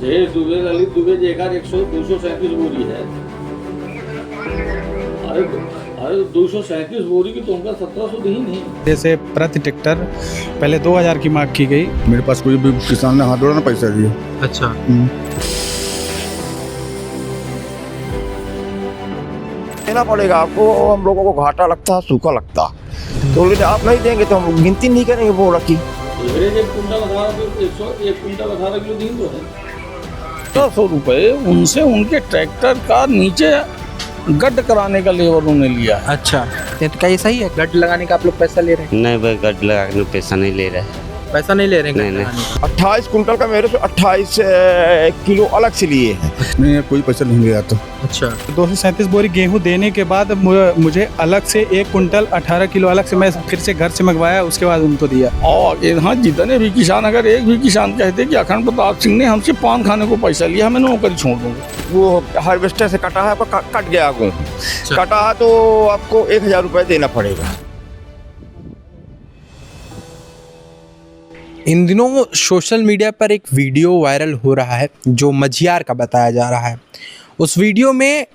जय दुबे ललित दुबे जेकर 237 बोरी है। अरे 237 बोरी की तो उनका 1700 दी नहीं। जैसे प्रति ट्रैक्टर पहले 2000 की मांग की गई। मेरे पास कोई भी किसान ने हाथ जोड़ा ना पैसा दिया। अच्छा, देना पड़ेगा आपको। हम लोगों को घाटा लगता है, सूखा लगता है, तो बोले आप नहीं देंगे तो हम गिनती नहीं करेंगे बोरा की। एवरेज एक कुंटल 18 किलो दिन तो है। 100 रुपये उनसे उनके ट्रैक्टर का नीचे गड्ढ कराने का लेबर उन्होंने लिया। अच्छा, ये तो क्या ये सही है? गड्ढ लगाने का आप लोग पैसा ले रहे हैं? नहीं भाई, गड्ढ लगाने का पैसा नहीं ले रहा है। पैसा नहीं ले रहे हैं? नहीं। 28 कुंटल का मेरे से 28 किलो अलग से लिए हैं। नहीं, कोई पैसा नहीं लिया तो। अच्छा, 237 बोरी गेहूं देने के बाद मुझे अलग से 1 कुंटल 18 किलो अलग से मैं फिर से घर से मंगवाया, उसके बाद उनको दिया। और यहाँ जितने भी किसान, अगर एक भी किसान कहते कि अखंड प्रताप सिंह ने हमसे पान खाने को पैसा लिया, मैं नौकरी छोड़ दूंगा। वो हार्वेस्टर से कटा है, पर कट गया गेहूं, कटा है तो आपको 1000 रुपये देना पड़ेगा। इन दिनों सोशल मीडिया पर एक वीडियो वायरल हो रहा है जो मझियार का बताया जा रहा है। उस वीडियो में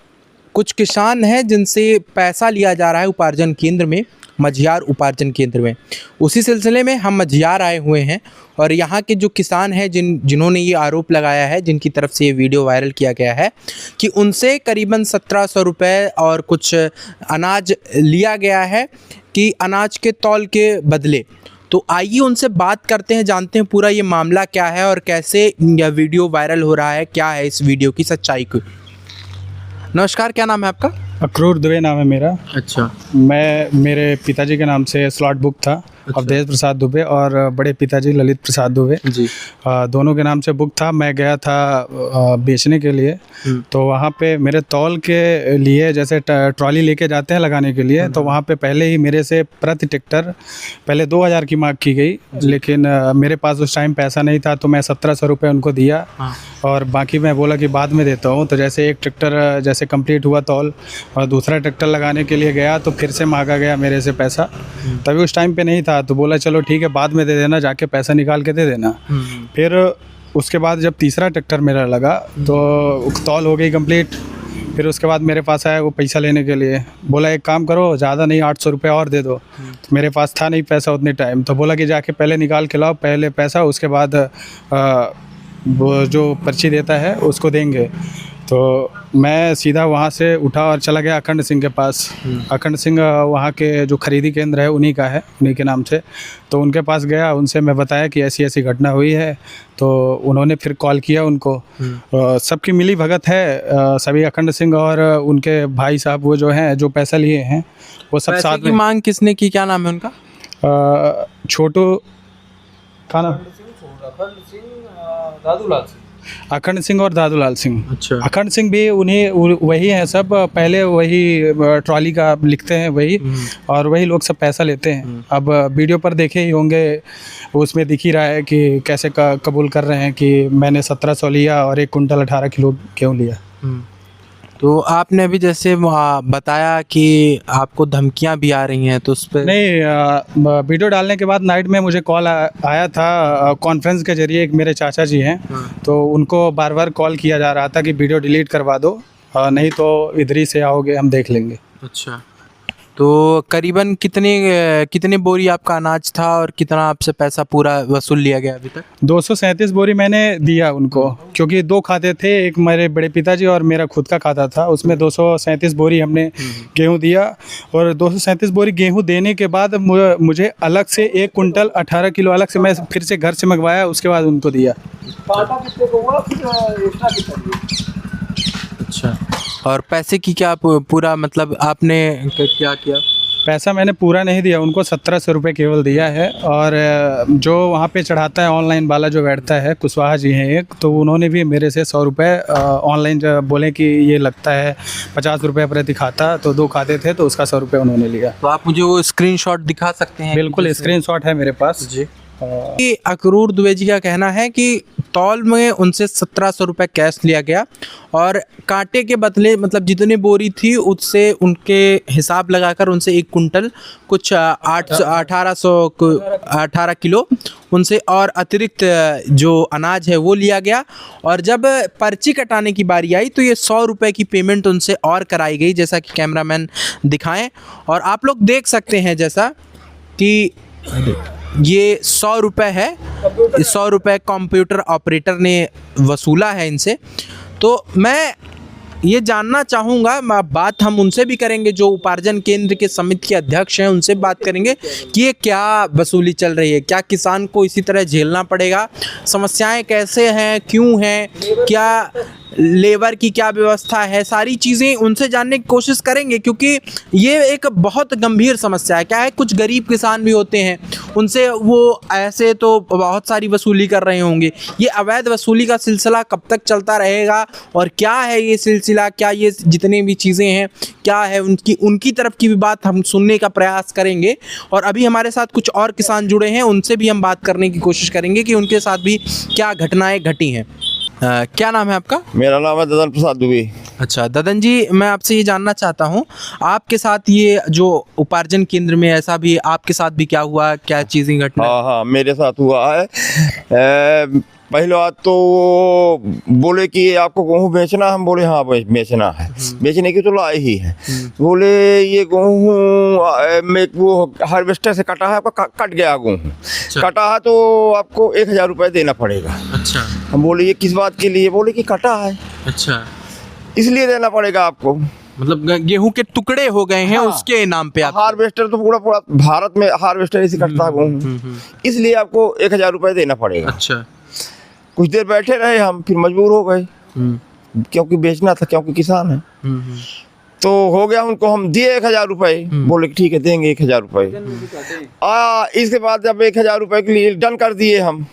कुछ किसान हैं जिनसे पैसा लिया जा रहा है उपार्जन केंद्र में, मझियार उपार्जन केंद्र में। उसी सिलसिले में हम मझियार आए हुए हैं और यहाँ के जो किसान हैं जिन्होंने ये आरोप लगाया है, जिनकी तरफ से ये वीडियो वायरल किया गया है कि उनसे करीबन 1700 रुपये और कुछ अनाज लिया गया है कि अनाज के तौल के बदले। तो आइए उनसे बात करते हैं, जानते हैं पूरा ये मामला क्या है और कैसे यह वीडियो वायरल हो रहा है, क्या है इस वीडियो की सच्चाई को। नमस्कार, क्या नाम है आपका? अक्रूर दुबे नाम है मेरा। अच्छा, मेरे पिताजी के नाम से स्लॉट बुक था। अच्छा। अवधेश प्रसाद दुबे और बड़े पिताजी ललित प्रसाद दुबे जी। दोनों के नाम से बुक था। मैं गया था बेचने के लिए, तो वहाँ पे मेरे तौल के लिए जैसे ट्रॉली लेके जाते हैं लगाने के लिए, तो वहाँ पे पहले ही मेरे से प्रति ट्रैक्टर पहले 2000 की मांग की गई, लेकिन मेरे पास उस टाइम पैसा नहीं था, तो मैं 1700 रुपये उनको दिया। हाँ। और बाकी मैं बोला कि बाद में देता हूँ। तो जैसे एक ट्रैक्टर जैसे कंप्लीट हुआ तौल और दूसरा ट्रैक्टर लगाने के लिए गया, तो फिर से मांगा गया मेरे से पैसा। तभी उस टाइम पे नहीं था, तो बोला चलो ठीक है बाद में दे देना, जाके पैसा निकाल के दे देना। फिर उसके बाद जब तीसरा ट्रैक्टर मेरा लगा तो तौल हो गई कंप्लीट। फिर उसके बाद मेरे पास आया वो पैसा लेने के लिए, बोला एक काम करो, ज़्यादा नहीं 800 रुपये और दे दो। तो मेरे पास था नहीं पैसा उतने टाइम, तो बोला कि जाके पहले निकाल के लाओ पहले पैसा, उसके बाद वो जो पर्ची देता है उसको देंगे। तो मैं सीधा वहाँ से उठा और चला गया अखंड सिंह के पास। अखंड सिंह वहाँ के जो खरीदी केंद्र है उन्हीं का है, उन्हीं के नाम से। तो उनके पास गया, उनसे मैं बताया कि ऐसी ऐसी घटना हुई है। तो उन्होंने फिर कॉल किया उनको। सबकी मिली भगत है, सभी अखंड सिंह और उनके भाई साहब वो जो हैं जो पैसा लिए हैं वो सब साथ में। मांग किसने की, क्या नाम है उनका? छोटू का नाम अखंड सिंह और दादूलाल सिंह। अच्छा, अखंड सिंह भी उन्हीं वही हैं सब, पहले वही ट्रॉली का लिखते हैं वही, और वही लोग सब पैसा लेते हैं। अब वीडियो पर देखे ही होंगे, उसमें दिख ही रहा है कि कैसे कबूल कर रहे हैं कि मैंने 1700 लिया और 1 कुंटल 18 किलो गेहूँ लिया। तो आपने अभी जैसे बताया कि आपको धमकियां भी आ रही हैं, तो उस पर नहीं, वीडियो डालने के बाद नाइट में मुझे कॉल आया था कॉन्फ्रेंस के जरिए। एक मेरे चाचा जी हैं, तो उनको बार बार कॉल किया जा रहा था कि वीडियो डिलीट करवा दो, नहीं तो इधर ही से आओगे हम देख लेंगे। अच्छा, तो करीबन कितने बोरी आपका अनाज था और कितना आपसे पैसा पूरा वसूल लिया गया अभी तक? 237 बोरी मैंने दिया उनको, क्योंकि 2 खाते थे, एक मेरे बड़े पिताजी और मेरा खुद का खाता था। उसमें 237 बोरी हमने गेहूं दिया। और 237 बोरी गेहूं देने के बाद मुझे अलग से 1 कुंटल 18 किलो अलग से मैं फिर से घर से मंगवाया, उसके बाद उनको दिया। अच्छा, और पैसे की क्या पूरा मतलब आपने क्या किया? पैसा मैंने पूरा नहीं दिया उनको, 1700 रुपये केवल दिया है। और जो वहाँ पे चढ़ाता है ऑनलाइन वाला जो बैठता है, कुशवाहा जी हैं एक, तो उन्होंने भी मेरे से 100 रुपये ऑनलाइन बोले कि ये लगता है 50 रुपये प्रति खाता, तो 2 खाते थे तो उसका 100 रुपये उन्होंने लिया। तो आप मुझे वो स्क्रीनशॉट दिखा सकते हैं? बिल्कुल, स्क्रीनशॉट है मेरे पास जी। अक्रूर दुबे जी का कहना है कि तौल में उनसे 1700 रुपये कैश लिया गया और कांटे के बदले मतलब जितनी बोरी थी उससे उनके हिसाब लगाकर उनसे 1 कुंटल कुछ 18 किलो उनसे और अतिरिक्त जो अनाज है वो लिया गया। और जब पर्ची कटाने की बारी आई तो ये 100 रुपये की पेमेंट उनसे और कराई गई, जैसा कि कैमरामैन दिखाएं। और आप लोग देख सकते हैं जैसा कि ये 100 रुपये है, 100 रुपये कंप्यूटर ऑपरेटर ने वसूला है इनसे। तो मैं ये जानना चाहूँगा, बात हम उनसे भी करेंगे जो उपार्जन केंद्र के समिति के अध्यक्ष हैं, उनसे बात करेंगे कि ये क्या वसूली चल रही है, क्या किसान को इसी तरह झेलना पड़ेगा, समस्याएं कैसे हैं, क्यों हैं, क्या लेबर की क्या व्यवस्था है, सारी चीज़ें उनसे जानने की कोशिश करेंगे क्योंकि ये एक बहुत गंभीर समस्या है। क्या है, कुछ गरीब किसान भी होते हैं, उनसे वो ऐसे तो बहुत सारी वसूली कर रहे होंगे। ये अवैध वसूली का सिलसिला कब तक चलता रहेगा और क्या है ये सिलसिला, क्या ये जितनी भी चीज़ें हैं क्या है, उनकी तरफ की भी बात हम सुनने का प्रयास करेंगे। और अभी हमारे साथ कुछ और किसान जुड़े हैं, उनसे भी हम बात करने की कोशिश करेंगे कि उनके साथ भी क्या घटनाएँ घटी हैं। क्या नाम है आपका? मेरा नाम है ददन प्रसाद दुबे। अच्छा ददन जी, मैं आपसे ये जानना चाहता हूँ आपके साथ ये जो उपार्जन केंद्र में ऐसा भी आपके साथ भी क्या हुआ, क्या चीज़ें घटना? हाँ, मेरे साथ हुआ है। पहले बात तो बोले कि आपको गेहूँ बेचना, हम बोले हाँ बेचना है, बेचने की तो लाए ही है। बोले ये गेहूँ में वो हार्वेस्टर से कटा है, आपका कट गया गेहूँ, कटा है तो आपको 1000 रुपये देना पड़ेगा। अच्छा, हम बोले ये किस बात के लिए? बोले कि कटा है, अच्छा, इसलिए देना पड़ेगा आपको। मतलब गेहूं के टुकड़े हो गए हैं, हाँ, उसके नाम पे आप हार्वेस्टर तो पूरा भारत में हार्वेस्टर इसी कटता है गेहूँ, इसलिए आपको 1000 रुपये देना पड़ेगा। अच्छा, कुछ देर बैठे रहे हम, फिर मजबूर हो गए क्योंकि बेचना था, क्योंकि किसान है। तो हो गया, उनको हम दिए 1000 रुपये, बोले ठीक है देंगे 1000 रुपये। इसके बाद जब 1000 रुपये के लिए डन कर दिए हम,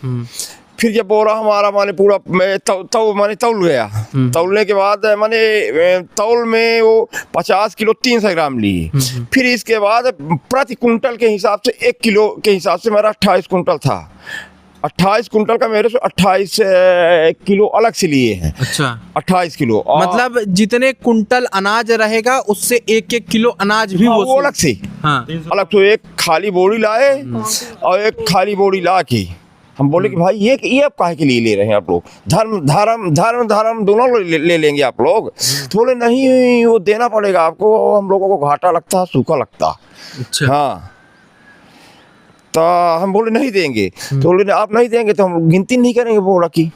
फिर जब बोरा हमारा माने पूरा माने तौल गया, तौलने के बाद माने तौल में वो 50 किलो 300 ग्राम लिए। फिर इसके बाद प्रति कुंटल के हिसाब से 1 किलो के हिसाब से मेरा 28 कुंटल था, 28 कुंटल का मेरे से 28 किलो अलग से लिए हैं। अच्छा, 28 किलो मतलब जितने कुंटल अनाज रहेगा उससे 1-1 किलो अनाज भी वो अलग से, हाँ, अलग। तो एक खाली बोरी लाए और एक खाली बोरी ला के हम बोले कि भाई ये आप काहे के लिए ले रहे हैं आप लोग? धर्म दोनों ले लेंगे आप लोग। तो बोले नहीं, वो देना पड़ेगा आपको, हम लोगों को घाटा लगता है, सूखा लगता। अच्छा, हाँ, तो हम बोले नहीं देंगे। तो बोले आप नहीं देंगे तो हम गिनती नहीं करेंगे बोरा की।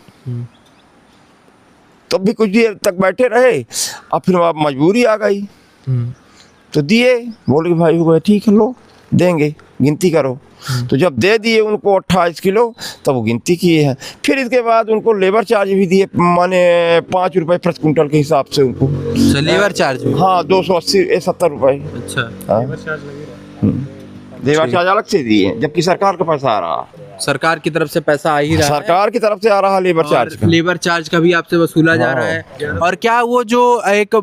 तब भी कुछ देर तक बैठे रहे, अब फिर आप मजबूरी आ गई तो दिए। बोले भाई ठीक है लो देंगे, गिनती करो। तो जब दे दिए उनको 28 किलो, तब वो गिनती किए हैं। फिर इसके बाद उनको लेबर चार्ज भी दिए, माने 5 रुपये प्रति कुंटल के हिसाब से उनको लेबर चार्ज भी? हाँ, 280-70 रुपये। अच्छा, लेबर चार्ज अलग से दिए, जबकि सरकार का पैसा आ रहा, सरकार की तरफ से पैसा आ ही रहा है, सरकार की तरफ से आ रहा लेबर चार्ज का। लेबर चार्ज का भी आपसे वसूला जा रहा है। और क्या वो जो एक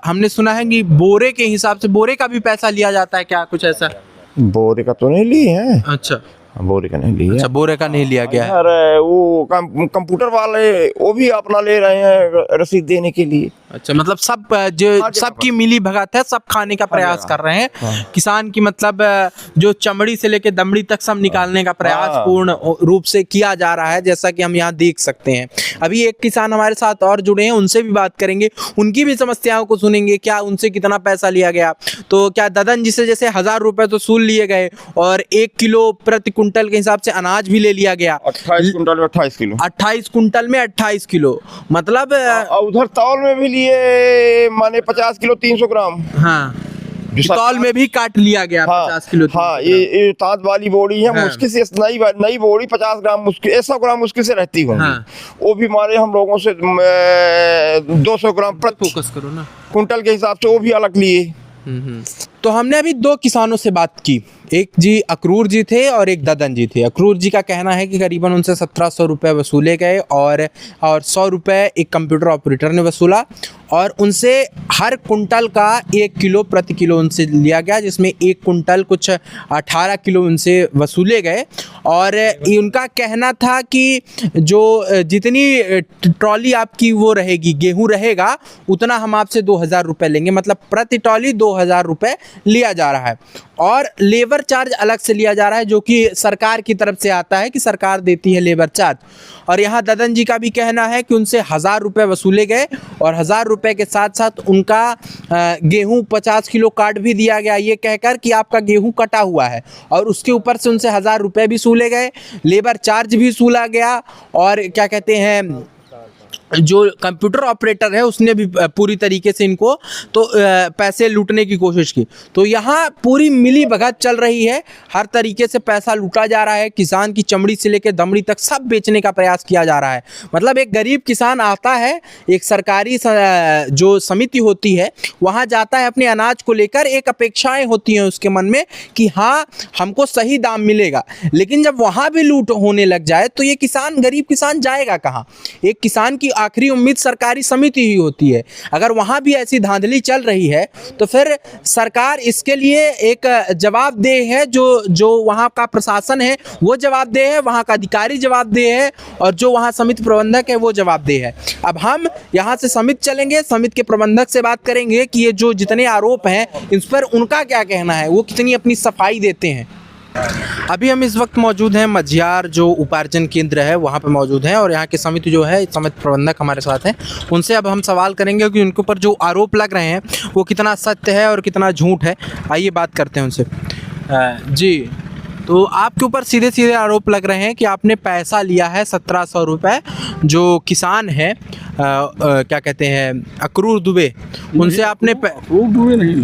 हमने सुना है कि बोरे के हिसाब से बोरे का भी पैसा लिया जाता है, क्या कुछ ऐसा? बोरे का तो नहीं लिए हैं। अच्छा, बोरे का नहीं लिया। अच्छा, बोरे का नहीं लिया गया है। अरे वो कंप्यूटर वाले वो भी अपना ले रहे हैं रसीद देने के लिए। अच्छा, मतलब सब जो सबकी मिली भगत है, सब खाने का प्रयास कर रहे हैं। किसान की मतलब जो चमड़ी से लेके दमड़ी तक सब निकालने का प्रयास पूर्ण रूप से किया जा रहा है, जैसा कि हम यहाँ देख सकते हैं। अभी एक किसान हमारे साथ और जुड़े हैं, उनसे भी बात करेंगे, उनकी भी समस्याओं को सुनेंगे, क्या उनसे कितना पैसा लिया गया। तो क्या ददन जी से जैसे 1000 रुपये तो वसूल लिए गए और 1 किलो प्रति कुंटल के हिसाब से अनाज भी ले लिया गया। 28 कुंटल में 28 किलो, 28 कुंटल में 28 किलो, मतलब उधर तौल में भी लिए माने 50 किलो 300 ग्राम। हाँ, तौल में भी काट लिया गया। हाँ, 50 किलो। हाँ, ये तांत वाली बोरी है, मुश्किल से नई बोरी 50 ग्राम मुश्किल, 100 ग्राम मुश्किल से रहती होंगी। हाँ, वो भी मारे हम लोगों से 200 ग्राम प्रति फोकस करो ना कुंटल के हिसाब से वो भी अलग लिए। तो हमने अभी दो किसानों से बात की, एक जी अक्रूर जी थे और एक ददन जी थे। अक्रूर जी का कहना है कि करीबन उनसे 1700 रुपये वसूले गए और 100 रुपये एक कंप्यूटर ऑपरेटर ने वसूला और उनसे हर कुंटल का 1 किलो प्रति किलो उनसे लिया गया, जिसमें 1 कुंटल कुछ 18 किलो उनसे वसूले गए। और उनका कहना था कि जो जितनी ट्रॉली आपकी वो रहेगी, गेहूं रहेगा, उतना हम आपसे 2000 रुपये लेंगे, मतलब प्रति ट्रॉली 2000 रुपये लिया जा रहा है। और लेबर चार्ज अलग से लिया जा रहा है, जो कि सरकार की तरफ से आता है कि सरकार देती है लेबर चार्ज। और यहाँ ददन जी का भी कहना है कि उनसे 1000 रुपये वसूले गए और 1000 रुपये के साथ साथ उनका गेहूं 50 किलो काट भी दिया गया, ये कहकर कि आपका गेहूं कटा हुआ है, और उसके ऊपर से उनसे 1000 रुपये भी सूले गए, लेबर चार्ज भी सूला गया। और क्या कहते हैं, जो कंप्यूटर ऑपरेटर है उसने भी पूरी तरीके से इनको तो पैसे लूटने की कोशिश की। तो यहाँ पूरी मिली भगत चल रही है, हर तरीके से पैसा लूटा जा रहा है, किसान की चमड़ी से लेकर दमड़ी तक सब बेचने का प्रयास किया जा रहा है। मतलब एक गरीब किसान आता है, एक सरकारी जो समिति होती है वहाँ जाता है, अपने अनाज को लेकर एक अपेक्षाएं होती हैं उसके मन में कि हाँ हमको सही दाम मिलेगा, लेकिन जब वहाँ भी लूट होने लग जाए तो ये किसान, गरीब किसान जाएगा कहाँ? एक किसान की आखिरी उम्मीद सरकारी समिति ही होती है। अगर वहाँ भी ऐसी धांधली चल रही है तो फिर सरकार इसके लिए एक जवाबदेह है, जो वहाँ का प्रशासन है वो जवाबदेह है, वहाँ का अधिकारी जवाबदेह है, और जो वहाँ समिति प्रबंधक है वो जवाबदेह है। अब हम यहाँ से समिति चलेंगे, समिति के प्रबंधक से बात करेंगे कि ये जो जितने आरोप हैं इस पर उनका क्या कहना है, वो कितनी अपनी सफाई देते हैं। अभी हम इस वक्त मौजूद हैं मझियार जो उपार्जन केंद्र है वहाँ पे मौजूद हैं, और यहाँ की समिति जो है, समिति प्रबंधक हमारे साथ हैं। उनसे अब हम सवाल करेंगे कि उनके ऊपर जो आरोप लग रहे हैं वो कितना सत्य है और कितना झूठ है। आइए बात करते हैं उनसे। जी, तो आपके ऊपर सीधे सीधे आरोप लग रहे हैं कि आपने पैसा लिया है 1700 रुपये, जो किसान है क्या कहते हैं अक्रूर दुबे, उनसे आपने अक्रूर दुबे नहीं,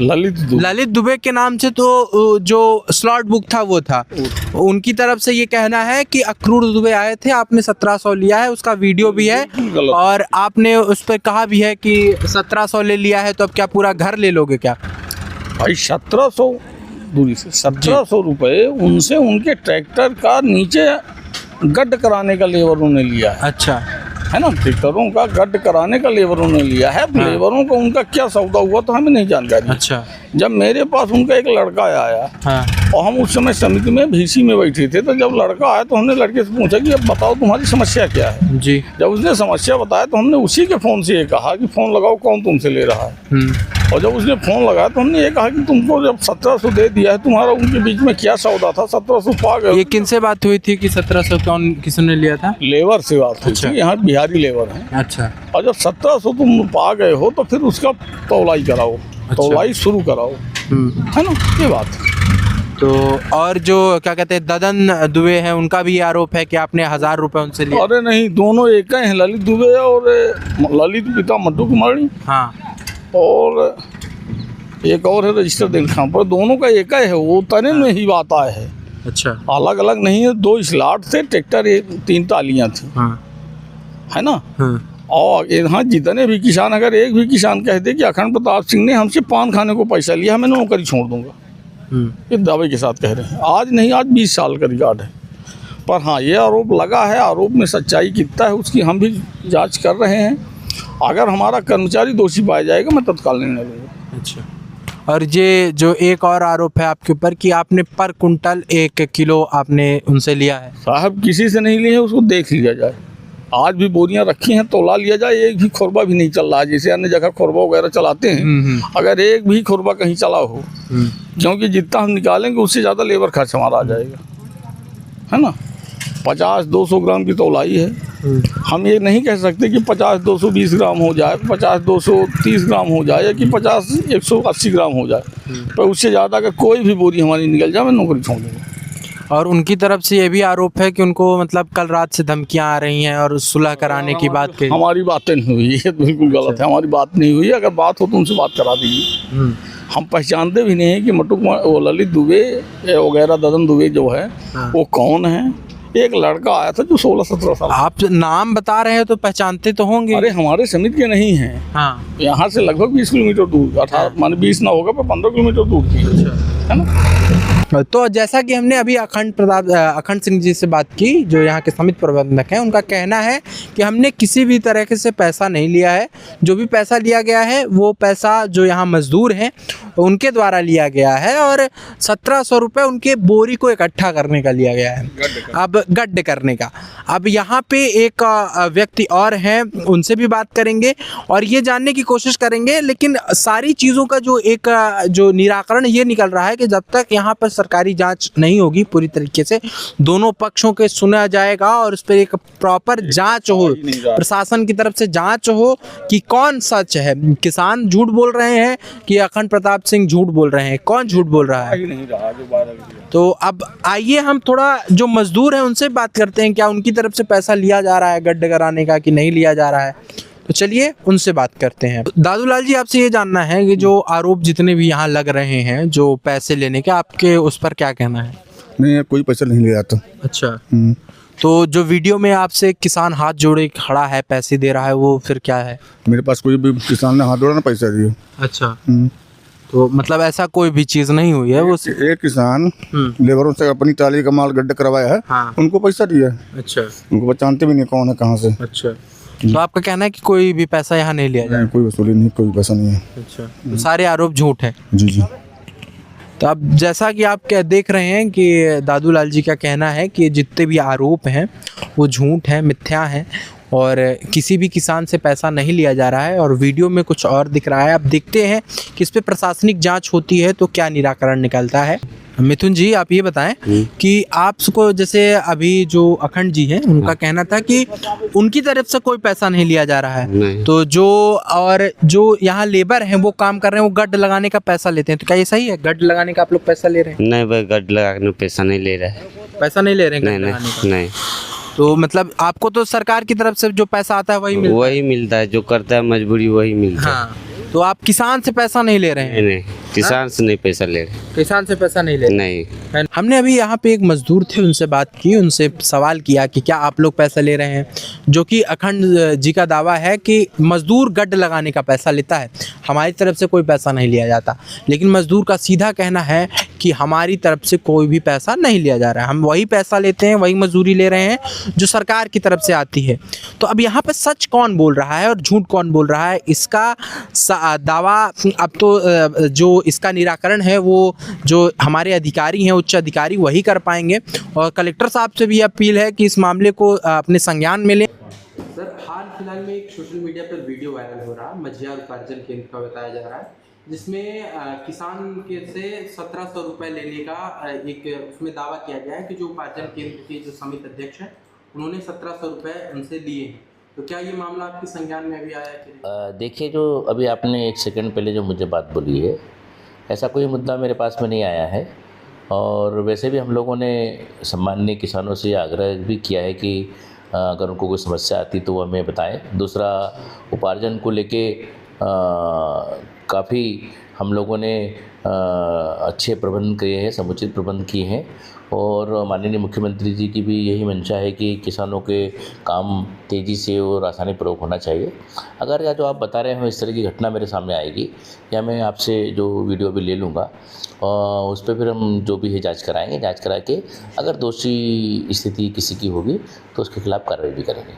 ललित दुबे के नाम से तो जो स्लॉट बुक था वो था, उनकी तरफ से ये कहना है कि अक्रूर दुबे आए थे, आपने 1700 लिया है, उसका वीडियो भी है, और आपने उस पर कहा भी है कि 1700 ले लिया है तो अब क्या पूरा घर ले लोगे क्या? भाई 1700 दूरी से 1700 रुपये उनसे उनके ट्रैक्टर का नीचे गड्ढ कराने का लेबर उन्होंने लिया है। अच्छा, है ना, ट्रैक्टरों का गड्ढ कराने का लेबर उन्होंने लिया है। हाँ। लेबरों का उनका क्या सौदा हुआ तो हमें नहीं जानकारी। अच्छा, जब मेरे पास उनका एक लड़का आया, हाँ, और हम उस समय समिति में भीसी में बैठे थे, तो जब लड़का आया तो हमने लड़के से पूछा कि अब बताओ तुम्हारी समस्या क्या है। जी, जब उसने समस्या बताया तो हमने उसी के फ़ोन से ये कहा कि फ़ोन लगाओ कौन तुमसे ले रहा है। और जब उसने फ़ोन लगाया तो हमने ये कहा कि तुमको जब 1700 दे दिया है, तुम्हारा उनके बीच में क्या सौदा था, 1700 पा गए। ये किनसे बात हुई थी कि 1700 कौन किसने लिया था? लेबर से बात हुई थी, यहाँ बिहारी लेबर हैं। अच्छा, और जब 1700 तुम पा गए हो तो फिर उसका तौलाई कराओ, तौलाई शुरू कराओ, है ना, ये बात। तो और जो क्या कहते हैं ददन दुबे हैं, उनका भी आरोप है कि आपने 1000 रुपये उनसे लिए। अरे नहीं, दोनों एक हैं, ललित दुबे और ललित पिता मट्टू कुमारी। हाँ, और एक और है रजिस्टर दिलखां पर, दोनों का एक है, वो तने में ही बात आए है। अच्छा, अलग अलग नहीं है, 2 स्लॉट थे, ट्रैक्टर 3 टालियाँ थी। हाँ, है ना। और यहाँ जितने भी किसान, अगर एक भी किसान कहते कि अखंड प्रताप सिंह ने हमसे पान खाने को पैसा लिया, मैं नौकरी छोड़ दूंगा, ये दावे के साथ कह रहे हैं। आज नहीं, आज 20 साल का रिकॉर्ड है। पर हाँ, ये आरोप लगा है, आरोप में सच्चाई कितना है उसकी हम भी जांच कर रहे हैं। अगर हमारा कर्मचारी दोषी पाया जाएगा मैं तत्काल निर्णय लूँगा। अच्छा, और ये जो एक और आरोप है आपके ऊपर कि आपने पर कुंटल 1 किलो आपने उनसे लिया है। साहब किसी से नहीं लिए, उसको देख लिया जाए। आज भी बोरियां रखी हैं, तोला लिया जाए, एक भी खुरबा भी नहीं चल रहा है। जैसे अन्य जगह खुरबा वगैरह चलाते हैं, अगर एक भी खुरबा कहीं चला हो, क्योंकि जितना हम निकालेंगे उससे ज़्यादा लेबर खर्च हमारा आ जाएगा, है ना। 50-200 ग्राम की तौलाई है। हम ये नहीं कह सकते कि 50-220 ग्राम हो जाए, 50-230 ग्राम हो जाए, या कि 50-180 ग्राम हो जाए, पर उससे ज़्यादा अगर कोई भी बोरी हमारी निकल जाए मैं नौकरी छोड़ दूँगा। और उनकी तरफ से ये भी आरोप है कि उनको मतलब कल रात से धमकियां आ रही हैं और सुलह कराने की बात कही। हमारी बातें नहीं हुई, ये बिल्कुल गलत है, हमारी बात नहीं हुई। अगर बात हो तो उनसे बात करा दीजिए। हम पहचानते भी नहीं कि मट्टू कुमार, वो ललित दुबे वगैरह, ददन दुबे जो है वो कौन है, एक लड़का आया था जो 16-17 साल। आप नाम बता रहे हैं तो पहचानते तो होंगे। अरे हमारे समिति के नहीं हैं। हाँ। यहाँ से लगभग 20 किलोमीटर दूर, 18 मान 20 ना होगा पर 15 किलोमीटर दूर की है ना। तो जैसा कि हमने अभी अखंड सिंह जी से बात की, जो यहाँ के समिति प्रबंधक हैं, उनका कहना है कि हमने किसी भी तरह से पैसा नहीं लिया है। जो भी पैसा लिया गया है वो पैसा जो यहाँ मजदूर हैं उनके द्वारा लिया गया है और 1700 रुपये उनके बोरी को इकट्ठा करने का लिया गया है, अब गड्ढे करने का। अब यहाँ पे एक व्यक्ति और हैं, उनसे भी बात करेंगे और ये जानने की कोशिश करेंगे। लेकिन सारी चीज़ों का जो निराकरण ये निकल रहा है कि जब तक यहाँ पर सरकारी जांच नहीं होगी पूरी तरीके से, दोनों पक्षों के सुना जाएगा और उस पर एक प्रॉपर जांच हो, प्रशासन की तरफ से जांच हो कि कौन सच है, किसान झूठ बोल रहे हैं कि अखंड प्रताप सिंह झूठ बोल रहे हैं, कौन झूठ बोल रहा है। तो अब आइए हम थोड़ा जो मजदूर हैं उनसे बात करते हैं, क्या उनकी तरफ से पैसा लिया जा रहा है गड्ढे कराने का कि नहीं लिया जा रहा है। तो चलिए उनसे बात करते हैं। दादूलाल जी, आपसे ये जानना है कि जो आरोप जितने भी यहाँ लग रहे हैं जो पैसे लेने के, आपके उस पर क्या कहना है? नहीं, कोई पैसा नहीं लिया तो। अच्छा, तो जो वीडियो में आपसे किसान हाथ जोड़े खड़ा है, पैसे दे रहा है, वो फिर क्या है? मेरे पास कोई भी किसान ने हाथ जोड़ा ना पैसा दिया। अच्छा, तो मतलब ऐसा कोई भी चीज़ नहीं हुई है? वो एक किसान लेबरों से अपनी टाली का माल गड्ढा करवाया है। हाँ। उनको पैसा दिया है। अच्छा, उनको पहचानते भी नहीं कौन है कहाँ से। अच्छा, तो आपका कहना है कि कोई भी पैसा यहाँ नहीं लिया जाए? नहीं, कोई वसूली नहीं, कोई पैसा नहीं है। अच्छा, तो सारे आरोप झूठ है? जी जी। तो अब जैसा कि आप क्या देख रहे हैं कि दादूलाल जी का कहना है कि जितने भी आरोप हैं वो झूठ हैं, मिथ्या हैं और किसी भी किसान से पैसा नहीं लिया जा रहा है और वीडियो में कुछ और दिख रहा है। अब देखते हैं कि इस पे प्रशासनिक जांच होती है तो क्या निराकरण निकलता है। मिथुन जी, आप ये बताएं कि आपको, जैसे अभी जो अखंड जी हैं उनका कहना था कि उनकी तरफ से कोई पैसा नहीं लिया जा रहा है, तो जो यहाँ लेबर हैं वो काम कर रहे हैं वो गड्ढ लगाने का पैसा लेते हैं, तो क्या ये सही है? गड्ढ लगाने का आप लोग पैसा ले रहे हैं? नहीं भाई, गड्ढ लगाने पैसा नहीं ले रहा है। पैसा नहीं ले रहे हैं नहीं गड्ढ नहीं लगाने का? नहीं। तो मतलब आपको तो सरकार की तरफ से जो पैसा आता है वही मिलता है? जो करता है मजबूरी वही मिलता है। हाँ, तो आप किसान से पैसा नहीं ले रहे हैं? नहीं, किसान से नहीं पैसा ले रहे। किसान से पैसा नहीं ले रहे? नहीं। हमने अभी यहाँ पे एक मजदूर थे, उनसे बात की, उनसे सवाल किया कि क्या आप लोग पैसा ले रहे हैं, जो कि अखंड जी का दावा है कि मजदूर गड्ढ लगाने का पैसा लेता है, हमारी तरफ से कोई पैसा नहीं लिया जाता। लेकिन मजदूर का सीधा कहना है कि हमारी तरफ से कोई भी पैसा नहीं लिया जा रहा है, हम वही पैसा लेते हैं, वही मजदूरी ले रहे हैं जो सरकार की तरफ से आती है। तो अब यहाँ पर सच कौन बोल रहा है और झूठ कौन बोल रहा है, इसका दावा अब तो जो इसका निराकरण है वो जो हमारे अधिकारी हैं, उच्च अधिकारी, वही कर पाएंगे। और कलेक्टर साहब से भी अपील है कि इस मामले को अपने संज्ञान में लें। सर, हाल फिलहाल में एक सोशल मीडिया पर वीडियो वायरल हो रहा है, मझियार उपार्जन केंद्र का बताया जा रहा है, जिसमें किसान के से 1700 रुपये लेने का एक उसमें दावा किया गया है कि जो उपार्जन केंद्र के जो समिति अध्यक्ष हैं उन्होंने 1700 रुपये उनसे लिए हैं। तो क्या ये मामला आपके संज्ञान में अभी आया है? देखिए, जो अभी आपने एक सेकंड पहले जो मुझे बात बोली है, ऐसा कोई मुद्दा मेरे पास में नहीं आया है। और वैसे भी हम लोगों ने सम्माननीय किसानों से आग्रह भी किया है कि अगर उनको कोई समस्या आती तो वो हमें बताएं। दूसरा, उपार्जन को लेके काफ़ी हम लोगों ने अच्छे प्रबंध किए हैं, समुचित प्रबंध किए हैं और माननीय मुख्यमंत्री जी की भी यही मंशा है कि किसानों के काम तेज़ी से और आसानी पूर्वक होना चाहिए। अगर या जो आप बता रहे हो इस तरह की घटना मेरे सामने आएगी, या मैं आपसे जो वीडियो भी ले लूँगा उस पर फिर हम जो भी है जांच कराएंगे। जांच करा के अगर दोषी स्थिति किसी की होगी तो उसके खिलाफ कार्रवाई भी करेंगे।